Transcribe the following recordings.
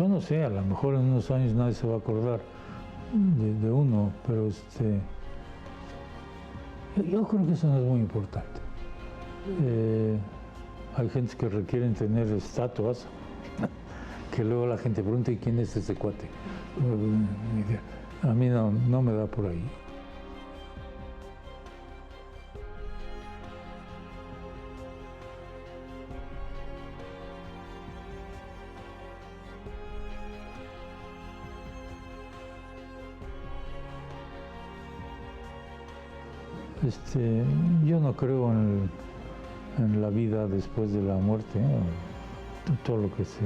Yo no sé, a lo mejor en unos años nadie se va a acordar de uno, pero yo creo que eso no es muy importante. Hay gente que requieren tener estatuas, que luego la gente pregunta, ¿y quién es ese cuate? A mí no me da por ahí. Yo no creo en la vida después de la muerte, todo lo que se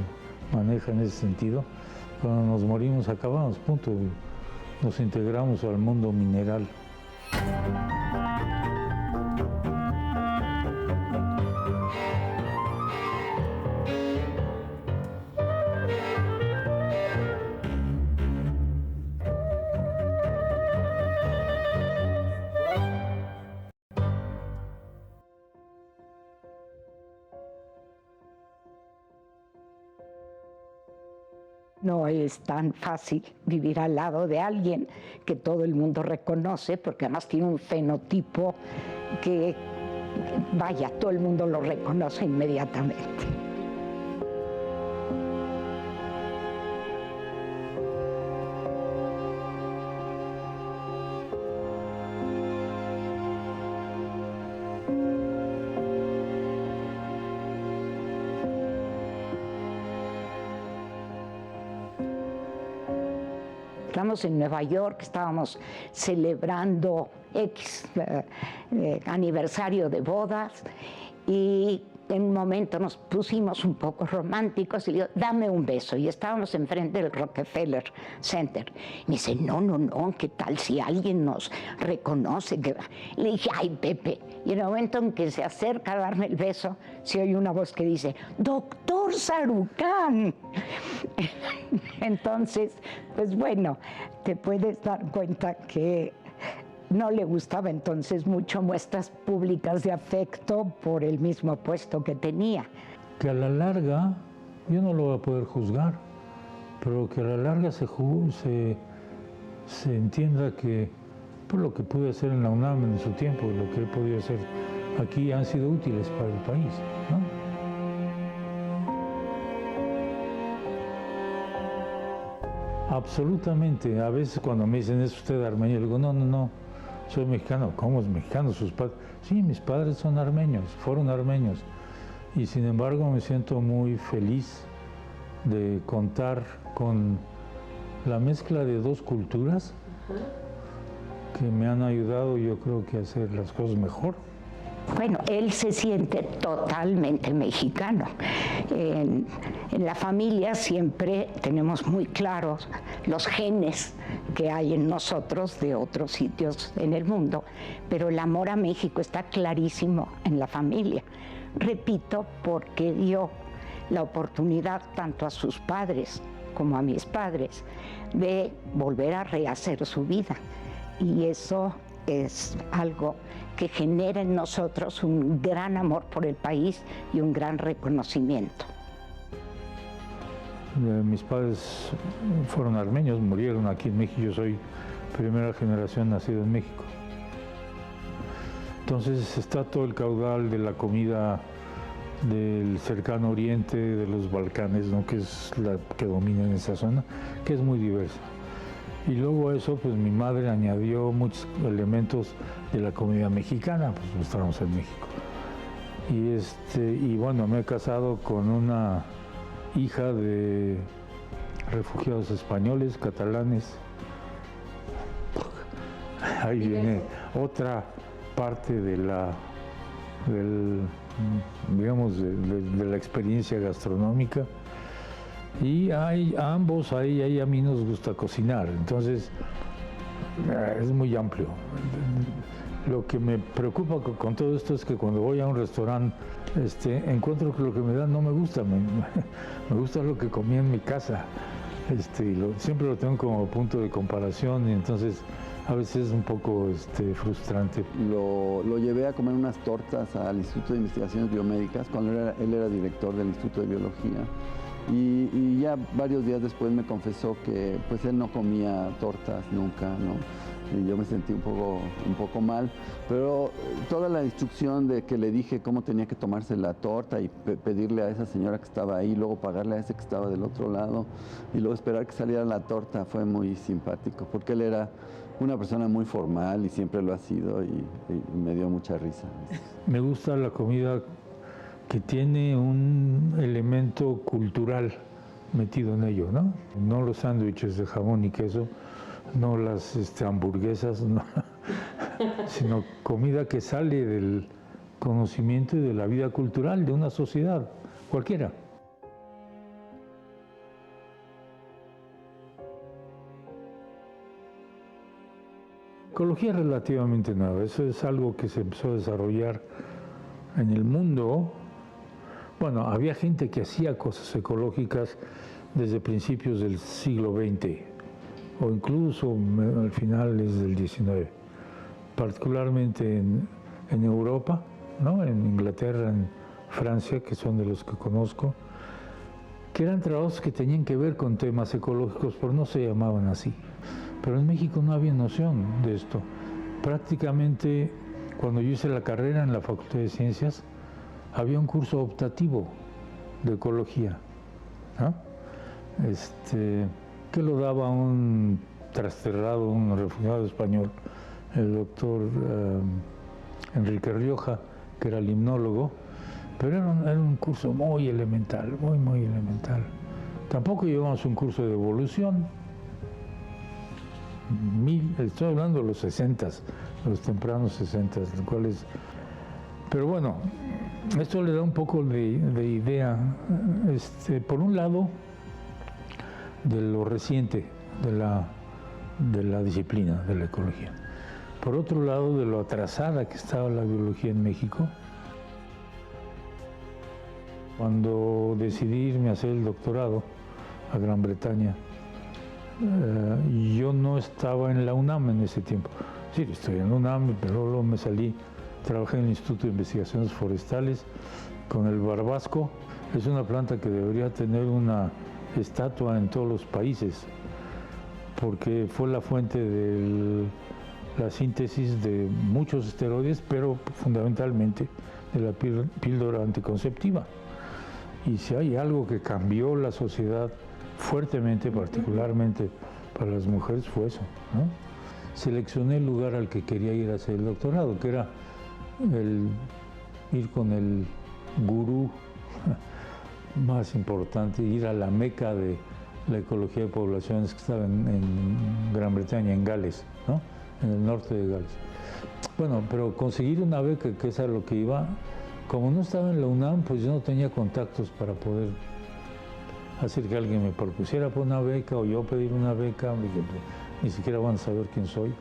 maneja en ese sentido. Cuando nos morimos acabamos, punto, nos integramos al mundo mineral. No es tan fácil vivir al lado de alguien que todo el mundo reconoce, porque además tiene un fenotipo que, vaya, todo el mundo lo reconoce inmediatamente. Estamos en Nueva York, estábamos celebrando aniversario de bodas y en un momento nos pusimos un poco románticos y le digo, dame un beso. Y estábamos enfrente del Rockefeller Center. Y me dice, no, ¿qué tal si alguien nos reconoce? Le dije, ay, Pepe. Y en el momento en que se acerca a darme el beso, se oye una voz que dice, ¡Doctor Sarucán! Entonces, pues bueno, te puedes dar cuenta que no le gustaba entonces mucho muestras públicas de afecto por el mismo puesto que tenía. Que a la larga, yo no lo voy a poder juzgar, pero que a la larga se entienda que por lo que pude hacer en la UNAM en su tiempo, lo que he podido hacer aquí han sido útiles para el país, ¿no? Absolutamente. A veces cuando me dicen, ¿es usted armenio? Le digo, no, soy mexicano. ¿Cómo es mexicano? ¿Sus padres? Sí, mis padres son armenios, fueron armenios. Y sin embargo me siento muy feliz de contar con la mezcla de dos culturas que me han ayudado, yo creo que a hacer las cosas mejor. Bueno, él se siente totalmente mexicano. En la familia siempre tenemos muy claros los genes que hay en nosotros de otros sitios en el mundo, pero el amor a México está clarísimo en la familia. Repito, porque dio la oportunidad tanto a sus padres como a mis padres de volver a rehacer su vida. Y eso es algo que genera en nosotros un gran amor por el país y un gran reconocimiento. Mis padres fueron armenios, murieron aquí en México, yo soy primera generación nacido en México. Entonces está todo el caudal de la comida del cercano oriente, de los Balcanes, ¿no? Que es la que domina en esa zona, que es muy diversa. Y luego a eso, pues mi madre añadió muchos elementos de la comida mexicana, pues estábamos en México. Y bueno, me he casado con una hija de refugiados españoles, catalanes. Ahí viene otra parte de la experiencia gastronómica. Y a mí nos gusta cocinar, entonces es muy amplio. Lo que me preocupa con todo esto es que cuando voy a un restaurante encuentro que lo que me dan no me gusta, me gusta lo que comí en mi casa. Siempre lo tengo como punto de comparación y entonces a veces es un poco frustrante. Lo llevé a comer unas tortas al Instituto de Investigaciones Biomédicas cuando él era director del Instituto de Biología. Y ya varios días después me confesó que pues él no comía tortas nunca, ¿no? Y yo me sentí un poco mal, pero toda la instrucción de que le dije cómo tenía que tomarse la torta y pedirle a esa señora que estaba ahí, luego pagarle a ese que estaba del otro lado y luego esperar que saliera la torta fue muy simpático, porque él era una persona muy formal y siempre lo ha sido y me dio mucha risa. Me gusta la comida que tiene un elemento cultural metido en ello, ¿no? No los sándwiches de jamón y queso, no las hamburguesas, no, sino comida que sale del conocimiento y de la vida cultural de una sociedad, cualquiera. Ecología es relativamente nueva, eso es algo que se empezó a desarrollar en el mundo. Bueno, había gente que hacía cosas ecológicas desde principios del siglo XX o incluso al finales del XIX, particularmente en Europa, ¿no? En Inglaterra, en Francia, que son de los que conozco, que eran trabajos que tenían que ver con temas ecológicos, pero no se llamaban así. Pero en México no había noción de esto. Prácticamente, cuando yo hice la carrera en la Facultad de Ciencias, había un curso optativo de ecología, ¿no? Que lo daba un trasterrado, un refugiado español, el doctor Enrique Rioja, que era limnólogo, pero era un curso muy elemental, muy elemental. Tampoco llevamos un curso de evolución. Estoy hablando de los 60s, los tempranos 60s, los cuales... Pero bueno, esto le da un poco de idea, por un lado, de lo reciente de la disciplina de la ecología. Por otro lado, de lo atrasada que estaba la biología en México. Cuando decidí irme a hacer el doctorado a Gran Bretaña, yo no estaba en la UNAM en ese tiempo. Sí, estoy en la UNAM, pero luego me salí, trabajé en el Instituto de Investigaciones Forestales con el barbasco. Es una planta que debería tener una estatua en todos los países, porque fue la fuente de la síntesis de muchos esteroides, pero fundamentalmente de la píldora anticonceptiva. Y si hay algo que cambió la sociedad fuertemente, particularmente para las mujeres, fue eso, ¿no? Seleccioné el lugar al que quería ir a hacer el doctorado, que era ir con el gurú más importante, ir a la meca de la ecología de poblaciones que estaba en Gran Bretaña, en Gales, ¿no? En el norte de Gales. Bueno, pero conseguir una beca, que es a lo que iba, como no estaba en la UNAM, pues yo no tenía contactos para poder hacer que alguien me propusiera por una beca o yo pedir una beca, ni siquiera van a saber quién soy.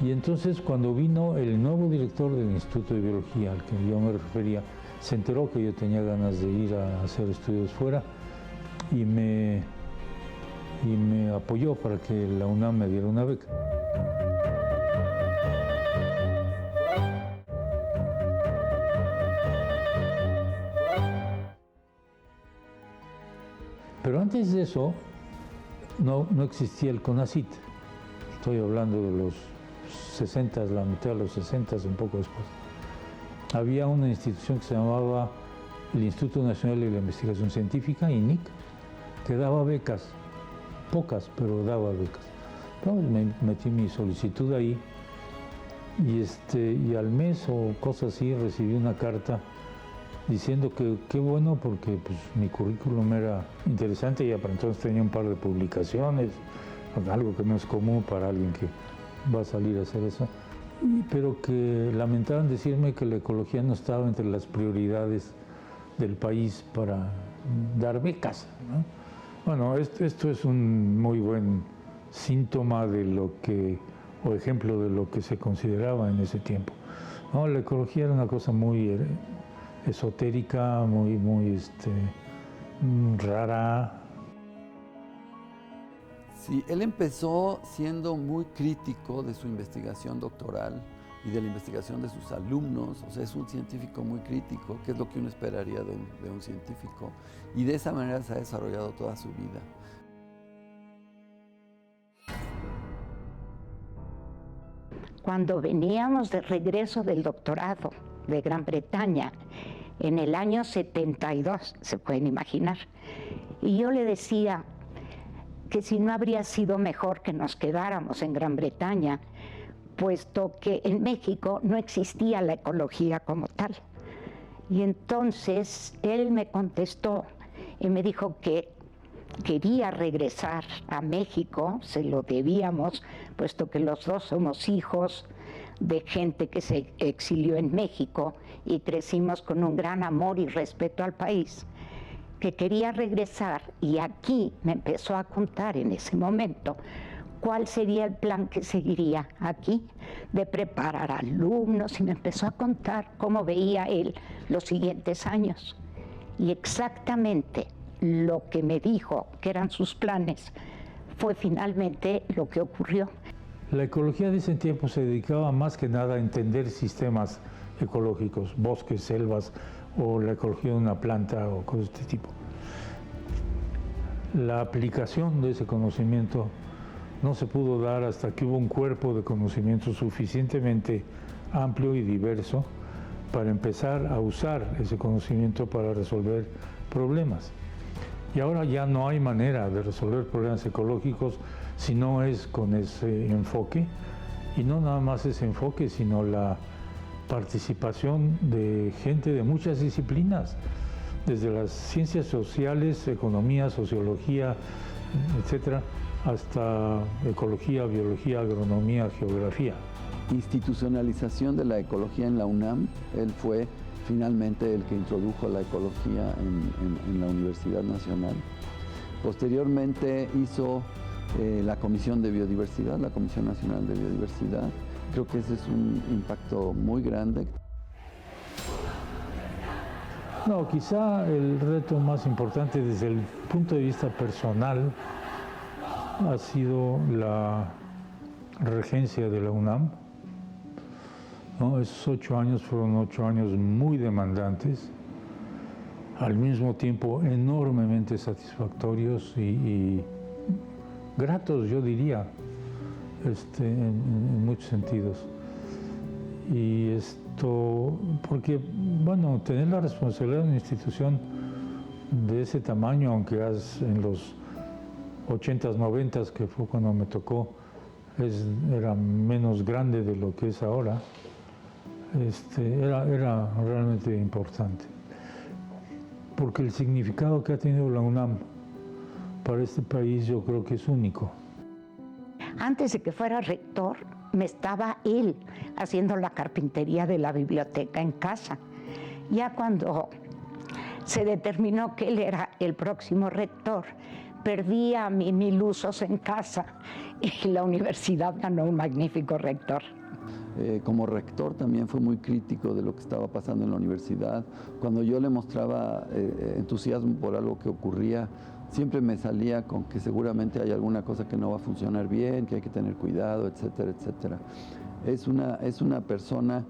Y entonces cuando vino el nuevo director del Instituto de Biología al que yo me refería, se enteró que yo tenía ganas de ir a hacer estudios fuera y me apoyó para que la UNAM me diera una beca. Pero antes de eso, no existía el CONACYT. Estoy hablando de los 60, la mitad de los 60, un poco después. Había una institución que se llamaba el Instituto Nacional de la Investigación Científica, INIC, que daba becas, pocas, pero daba becas. Entonces me metí mi solicitud ahí y al mes o cosas así recibí una carta diciendo que qué bueno porque pues, mi currículum era interesante y ya para entonces tenía un par de publicaciones, algo que no es común para alguien que va a salir a hacer eso, pero que lamentaban decirme que la ecología no estaba entre las prioridades del país para dar becas, ¿no? Bueno, esto es un muy buen síntoma de lo que, o ejemplo de lo que se consideraba en ese tiempo, ¿no? La ecología era una cosa muy esotérica, muy rara. Sí, él empezó siendo muy crítico de su investigación doctoral y de la investigación de sus alumnos. O sea, es un científico muy crítico, que es lo que uno esperaría de un científico. Y de esa manera se ha desarrollado toda su vida. Cuando veníamos de regreso del doctorado de Gran Bretaña, en el año 72, se pueden imaginar, y yo le decía que si no habría sido mejor que nos quedáramos en Gran Bretaña, puesto que en México no existía la ecología como tal. Y entonces él me contestó y me dijo que quería regresar a México, se lo debíamos, puesto que los dos somos hijos de gente que se exilió en México y crecimos con un gran amor y respeto al país, que quería regresar, y aquí me empezó a contar en ese momento cuál sería el plan que seguiría aquí, de preparar alumnos, y me empezó a contar cómo veía él los siguientes años. Y exactamente lo que me dijo que eran sus planes fue finalmente lo que ocurrió. La ecología de ese tiempo se dedicaba más que nada a entender sistemas ecológicos, bosques, selvas, o la ecología de una planta o cosas de este tipo. La aplicación de ese conocimiento no se pudo dar hasta que hubo un cuerpo de conocimiento suficientemente amplio y diverso para empezar a usar ese conocimiento para resolver problemas. Y ahora ya no hay manera de resolver problemas ecológicos si no es con ese enfoque, y no nada más ese enfoque, sino la participación de gente de muchas disciplinas, desde las ciencias sociales, economía, sociología, etcétera, hasta ecología, biología, agronomía, geografía. Institucionalización de la ecología en la UNAM. Él fue finalmente el que introdujo la ecología en la Universidad Nacional. Posteriormente hizo la Comisión de Biodiversidad, la Comisión Nacional de Biodiversidad. Creo que ese es un impacto muy grande. No, quizá el reto más importante desde el punto de vista personal ha sido la regencia de la UNAM. ¿No? Esos 8 años fueron 8 años muy demandantes, al mismo tiempo enormemente satisfactorios y gratos, yo diría, en muchos sentidos. Y esto, porque, bueno, tener la responsabilidad de una institución de ese tamaño, aunque en los 80s, 90s, que fue cuando me tocó, era menos grande de lo que es ahora, era realmente importante. Porque el significado que ha tenido la UNAM para este país yo creo que es único. Antes de que fuera rector, me estaba él haciendo la carpintería de la biblioteca en casa. Ya cuando se determinó que él era el próximo rector, perdí a mis 1000 usos en casa y la universidad ganó un magnífico rector. Como rector también fue muy crítico de lo que estaba pasando en la universidad. Cuando yo le mostraba entusiasmo por algo que ocurría, siempre me salía con que seguramente hay alguna cosa que no va a funcionar bien, que hay que tener cuidado, etcétera, etcétera. Es una persona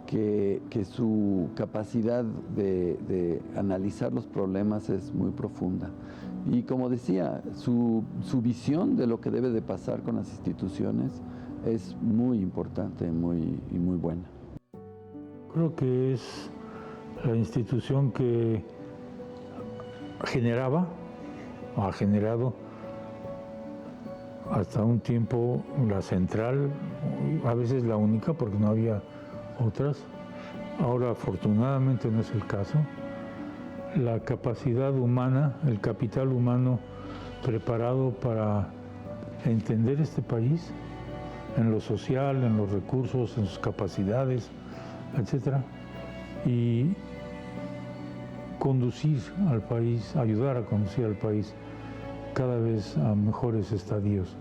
que su capacidad de analizar los problemas es muy profunda. Y como decía, su visión de lo que debe de pasar con las instituciones es muy importante y muy buena. Creo que es la institución que ha generado hasta un tiempo la central, a veces la única porque no había otras. Ahora afortunadamente no es el caso. La capacidad humana, el capital humano preparado para entender este país en lo social, en los recursos, en sus capacidades, etcétera, y conducir al país, ayudar a conducir al país cada vez a mejores estadios.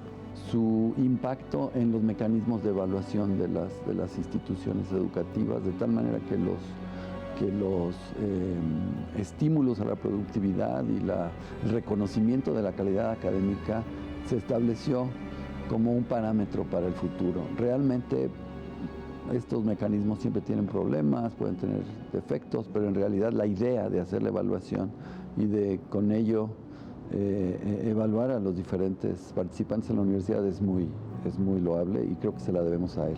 Su impacto en los mecanismos de evaluación de las instituciones educativas, de tal manera que los estímulos a la productividad y el reconocimiento de la calidad académica se estableció como un parámetro para el futuro. Realmente estos mecanismos siempre tienen problemas, pueden tener defectos, pero en realidad la idea de hacer la evaluación y de con ello evaluar a los diferentes participantes en la universidad es muy loable y creo que se la debemos a él.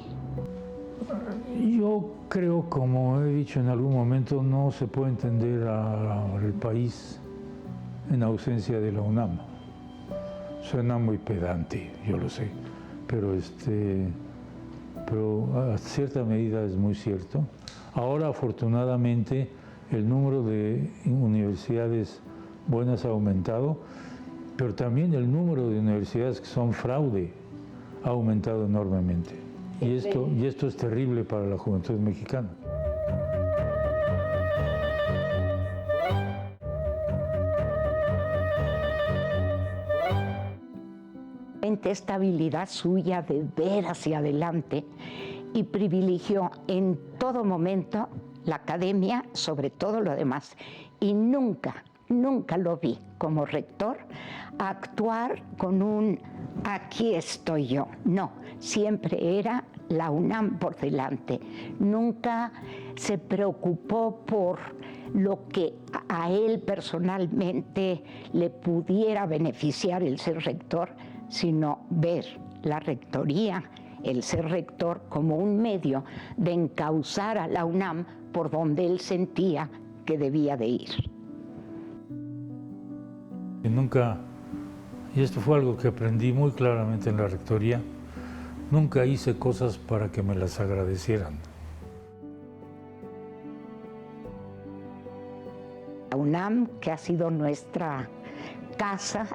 Yo creo, como he dicho en algún momento, no se puede entender al país en ausencia de la UNAM. Suena muy pedante, yo lo sé, pero a cierta medida es muy cierto. Ahora, afortunadamente, el número de universidades buenas ha aumentado, pero también el número de universidades que son fraude ha aumentado enormemente. Y esto es terrible para la juventud mexicana. Esta habilidad suya de ver hacia adelante y privilegió en todo momento la academia sobre todo lo demás. Y nunca lo vi como rector actuar con un aquí estoy yo. No, siempre era la UNAM por delante. Nunca se preocupó por lo que a él personalmente le pudiera beneficiar el ser rector, sino ver la rectoría, el ser rector, como un medio de encauzar a la UNAM por donde él sentía que debía de ir. Nunca, y esto fue algo que aprendí muy claramente en la rectoría, nunca hice cosas para que me las agradecieran. La UNAM, que ha sido nuestra casa,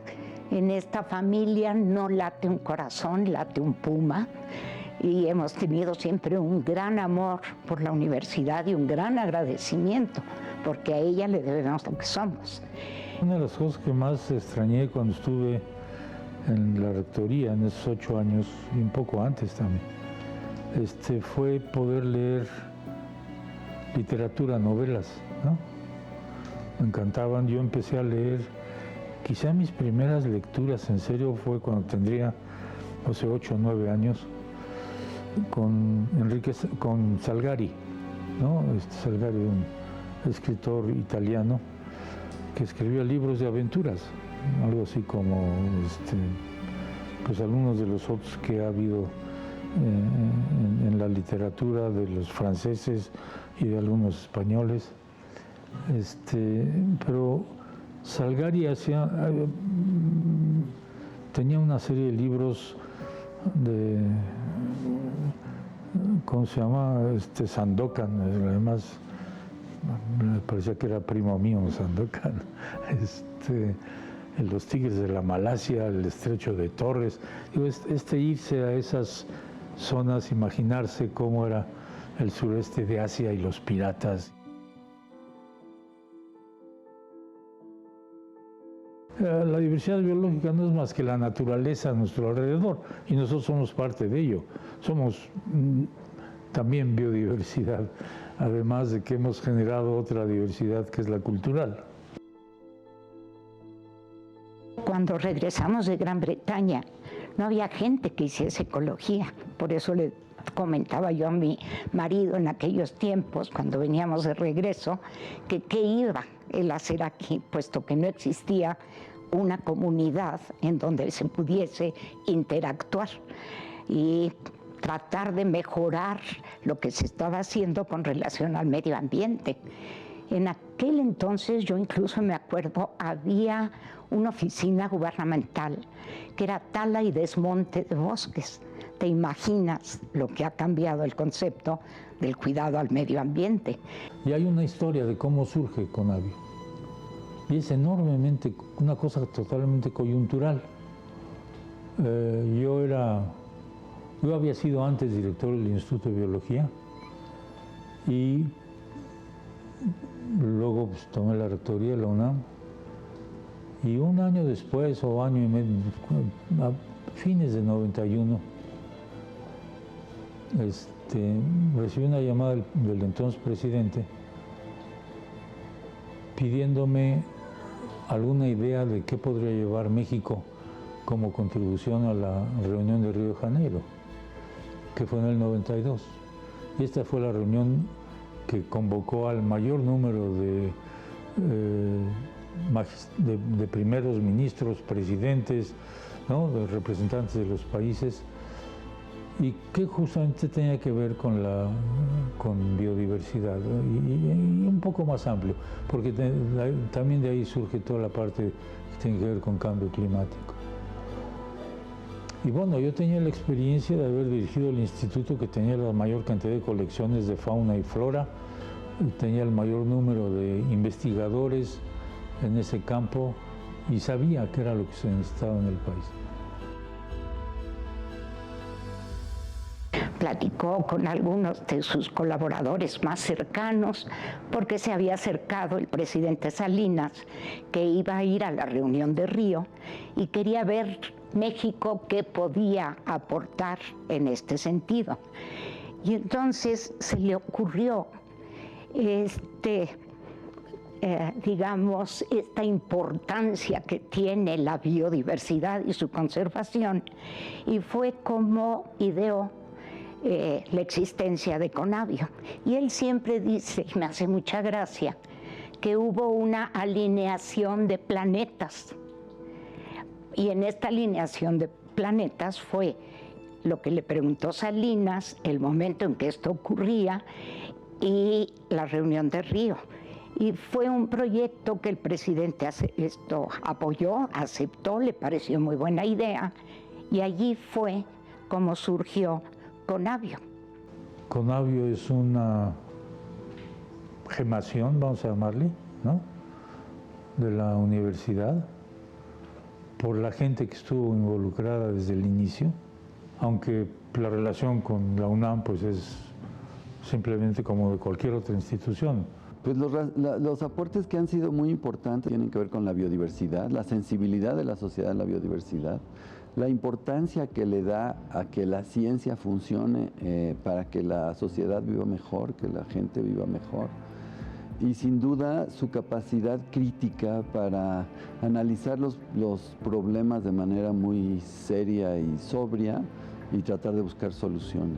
en esta familia no late un corazón, late un puma, y hemos tenido siempre un gran amor por la universidad y un gran agradecimiento, porque a ella le debemos lo que somos. Una de las cosas que más extrañé cuando estuve en la rectoría, en esos 8 años, y un poco antes también, fue poder leer literatura, novelas, ¿no? Me encantaban. Yo empecé a leer, quizá mis primeras lecturas en serio fue cuando tendría, no sé, 8 o 9 años, con Salgari, ¿no? Salgari, un escritor italiano que escribía libros de aventuras, algo así como pues algunos de los otros que ha habido en la literatura de los franceses y de algunos españoles. Pero Salgari tenía una serie de libros de, ¿cómo se llama? Sandokan, además me parecía que era primo mío Sandokan. Los tigres de la Malasia, el estrecho de Torres. Digo, irse a esas zonas, imaginarse cómo era el sureste de Asia y los piratas. La diversidad biológica no es más que la naturaleza a nuestro alrededor y nosotros somos parte de ello. Somos también biodiversidad, además de que hemos generado otra diversidad que es la cultural. Cuando regresamos de Gran Bretaña, no había gente que hiciese ecología. Por eso le comentaba yo a mi marido en aquellos tiempos, cuando veníamos de regreso, que qué iba él a hacer aquí, puesto que no existía una comunidad en donde se pudiese interactuar y tratar de mejorar lo que se estaba haciendo con relación al medio ambiente. En aquel entonces, yo incluso me acuerdo, había una oficina gubernamental que era tala y desmonte de bosques. ¿Te imaginas lo que ha cambiado el concepto del cuidado al medio ambiente? Y hay una historia de cómo surge CONAVIO. Y es enormemente, una cosa totalmente coyuntural. Yo había sido antes director del Instituto de Biología y luego pues, tomé la rectoría de la UNAM. Y un año después, o año y medio, a fines de 91, recibí una llamada del entonces presidente pidiéndome alguna idea de qué podría llevar México como contribución a la reunión de Río de Janeiro, que fue en el 92. Y esta fue la reunión que convocó al mayor número de primeros ministros, presidentes, ¿no?, de representantes de los países, y que justamente tenía que ver con biodiversidad, y un poco más amplio, porque también de ahí surge toda la parte que tiene que ver con cambio climático. Y bueno, yo tenía la experiencia de haber dirigido el instituto que tenía la mayor cantidad de colecciones de fauna y flora, y tenía el mayor número de investigadores en ese campo, y sabía qué era lo que se necesitaba en el país. Platicó con algunos de sus colaboradores más cercanos, porque se había acercado el presidente Salinas, que iba a ir a la reunión de Río, y quería ver México qué podía aportar en este sentido. Y entonces se le ocurrió digamos, esta importancia que tiene la biodiversidad y su conservación, y fue como ideó la existencia de Conavio. Y él siempre dice, y me hace mucha gracia, que hubo una alineación de planetas. Y en esta alineación de planetas fue lo que le preguntó Salinas, el momento en que esto ocurría, y la reunión de Río. Y fue un proyecto que el presidente apoyó, aceptó, le pareció muy buena idea, y allí fue como surgió Conavio. Conavio es una gemación, vamos a llamarle, ¿no?, de la universidad, por la gente que estuvo involucrada desde el inicio, aunque la relación con la UNAM pues es simplemente como de cualquier otra institución. Pues los aportes que han sido muy importantes tienen que ver con la biodiversidad, la sensibilidad de la sociedad a la biodiversidad, la importancia que le da a que la ciencia funcione para que la sociedad viva mejor, que la gente viva mejor, y sin duda su capacidad crítica para analizar los problemas de manera muy seria y sobria y tratar de buscar soluciones.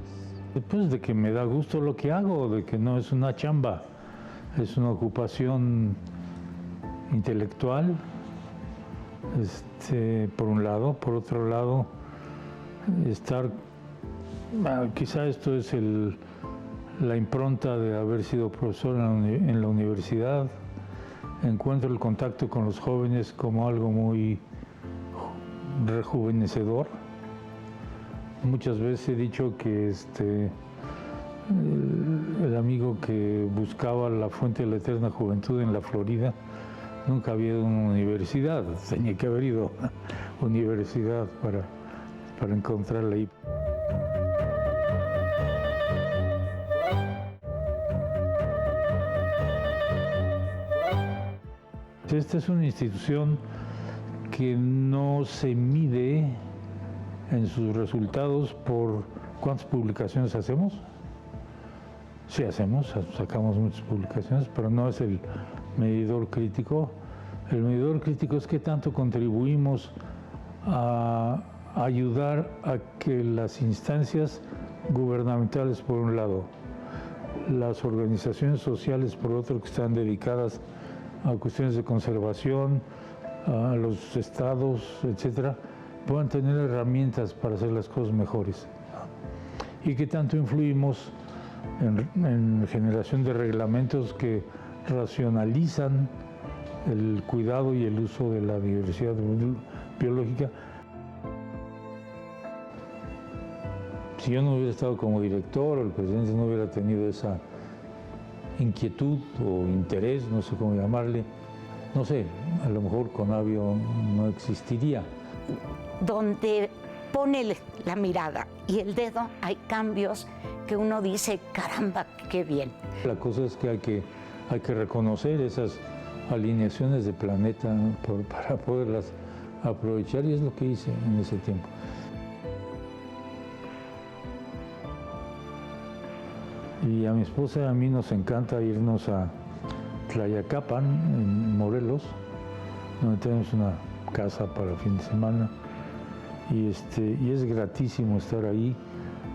Después de que me da gusto lo que hago, de que no es una chamba, es una ocupación intelectual, por un lado. Por otro lado, quizá esto es la impronta de haber sido profesor en la universidad. Encuentro el contacto con los jóvenes como algo muy rejuvenecedor. Muchas veces he dicho que el amigo que buscaba la fuente de la eterna juventud en la Florida nunca había ido a una universidad, tenía que haber ido a una universidad para encontrarla ahí. Esta es una institución que no se mide en sus resultados por cuántas publicaciones hacemos. Sí hacemos, sacamos muchas publicaciones, pero no es el medidor crítico. El medidor crítico es qué tanto contribuimos a ayudar a que las instancias gubernamentales, por un lado, las organizaciones sociales, por otro, que están dedicadas a cuestiones de conservación, a los estados, etcétera, puedan tener herramientas para hacer las cosas mejores. Y qué tanto influimos en generación de reglamentos que racionalizan el cuidado y el uso de la diversidad biológica. Si yo no hubiera estado como director, o el presidente no hubiera tenido esa inquietud o interés, no sé cómo llamarle, no sé, a lo mejor Conavio no existiría. Donde pone la mirada y el dedo, hay cambios que uno dice, caramba, qué bien. La cosa es que hay que reconocer esas alineaciones de planeta para poderlas aprovechar, y es lo que hice en ese tiempo. Y a mi esposa y a mí nos encanta irnos a Tlayacapan, en Morelos, donde tenemos una casa para fin de semana, y es gratísimo estar ahí,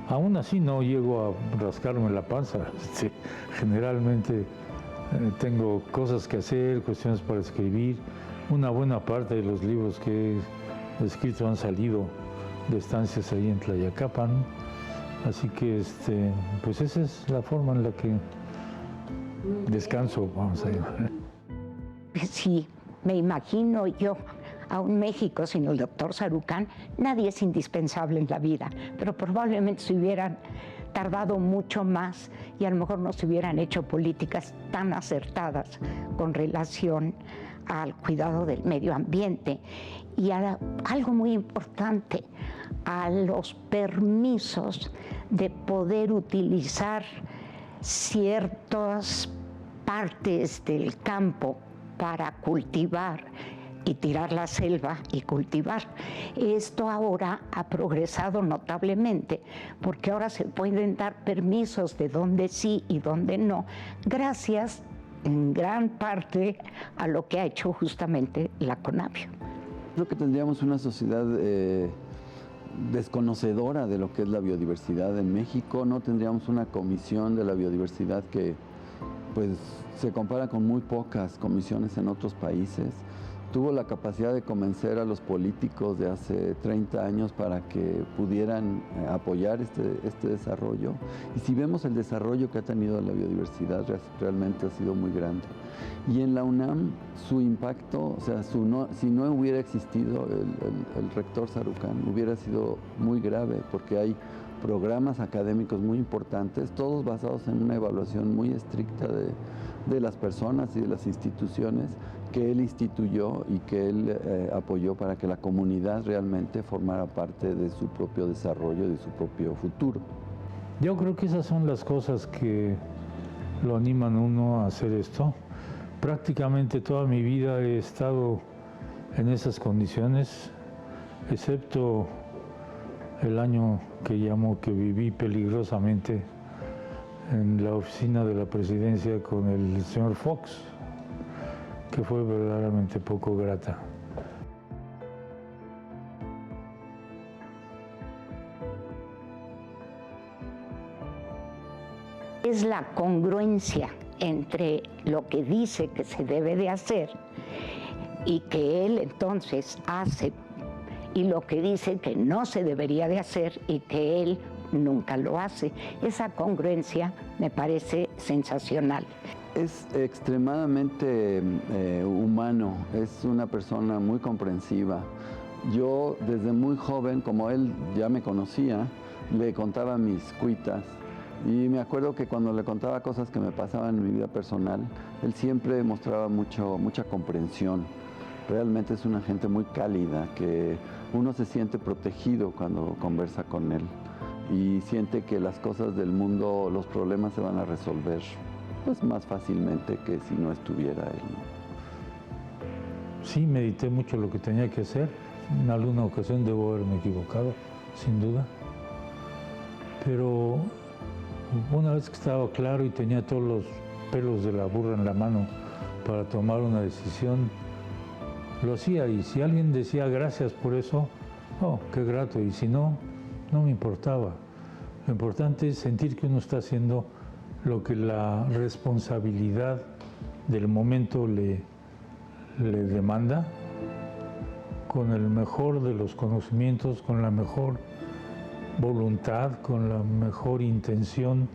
Aún así no llego a rascarme la panza. Generalmente tengo cosas que hacer, cuestiones para escribir. Una buena parte de los libros que he escrito han salido de estancias ahí en Tlayacapan. Así que pues esa es la forma en la que descanso, vamos a decir. Sí, me imagino yo a un México sin el doctor Sarucán. Nadie es indispensable en la vida, pero probablemente se hubieran tardado mucho más y a lo mejor no se hubieran hecho políticas tan acertadas con relación al cuidado del medio ambiente y a algo muy importante, a los permisos de poder utilizar ciertas partes del campo para cultivar y tirar la selva y cultivar. Esto ahora ha progresado notablemente porque ahora se pueden dar permisos de dónde sí y dónde no, gracias en gran parte a lo que ha hecho justamente la CONABIO. Creo que tendríamos una sociedad desconocedora de lo que es la biodiversidad en México. No tendríamos una comisión de la biodiversidad que pues se compara con muy pocas comisiones en otros países. Tuvo la capacidad de convencer a los políticos de hace 30 años para que pudieran apoyar este desarrollo. Y si vemos el desarrollo que ha tenido la biodiversidad, realmente ha sido muy grande. Y en la UNAM, su impacto, o sea, si no hubiera existido el rector Sarucán, hubiera sido muy grave, porque hay programas académicos muy importantes, todos basados en una evaluación muy estricta de las personas y de las instituciones que él instituyó y que él apoyó para que la comunidad realmente formara parte de su propio desarrollo, de su propio futuro. Yo creo que esas son las cosas que lo animan a uno a hacer esto. Prácticamente toda mi vida he estado en esas condiciones, excepto el año que llamo que viví peligrosamente en la oficina de la presidencia con el señor Fox, que fue verdaderamente poco grata. Es la congruencia entre lo que dice que se debe de hacer y que él entonces hace, y lo que dice que no se debería de hacer y que él nunca lo hace. Esa congruencia me parece sensacional. Es extremadamente humano, es una persona muy comprensiva. Yo desde muy joven, como él ya me conocía, le contaba mis cuitas. Y me acuerdo que cuando le contaba cosas que me pasaban en mi vida personal, él siempre mostraba mucha comprensión. Realmente es una gente muy cálida, que uno se siente protegido cuando conversa con él y siente que las cosas del mundo, los problemas se van a resolver pues más fácilmente que si no estuviera él. Sí, medité mucho lo que tenía que hacer. En alguna ocasión debo haberme equivocado, sin duda. Pero una vez que estaba claro y tenía todos los pelos de la burra en la mano para tomar una decisión, lo hacía. Y si alguien decía gracias por eso, oh, qué grato. Y si no, no me importaba. Lo importante es sentir que uno está haciendo lo que la responsabilidad del momento le demanda, con el mejor de los conocimientos, con la mejor voluntad, con la mejor intención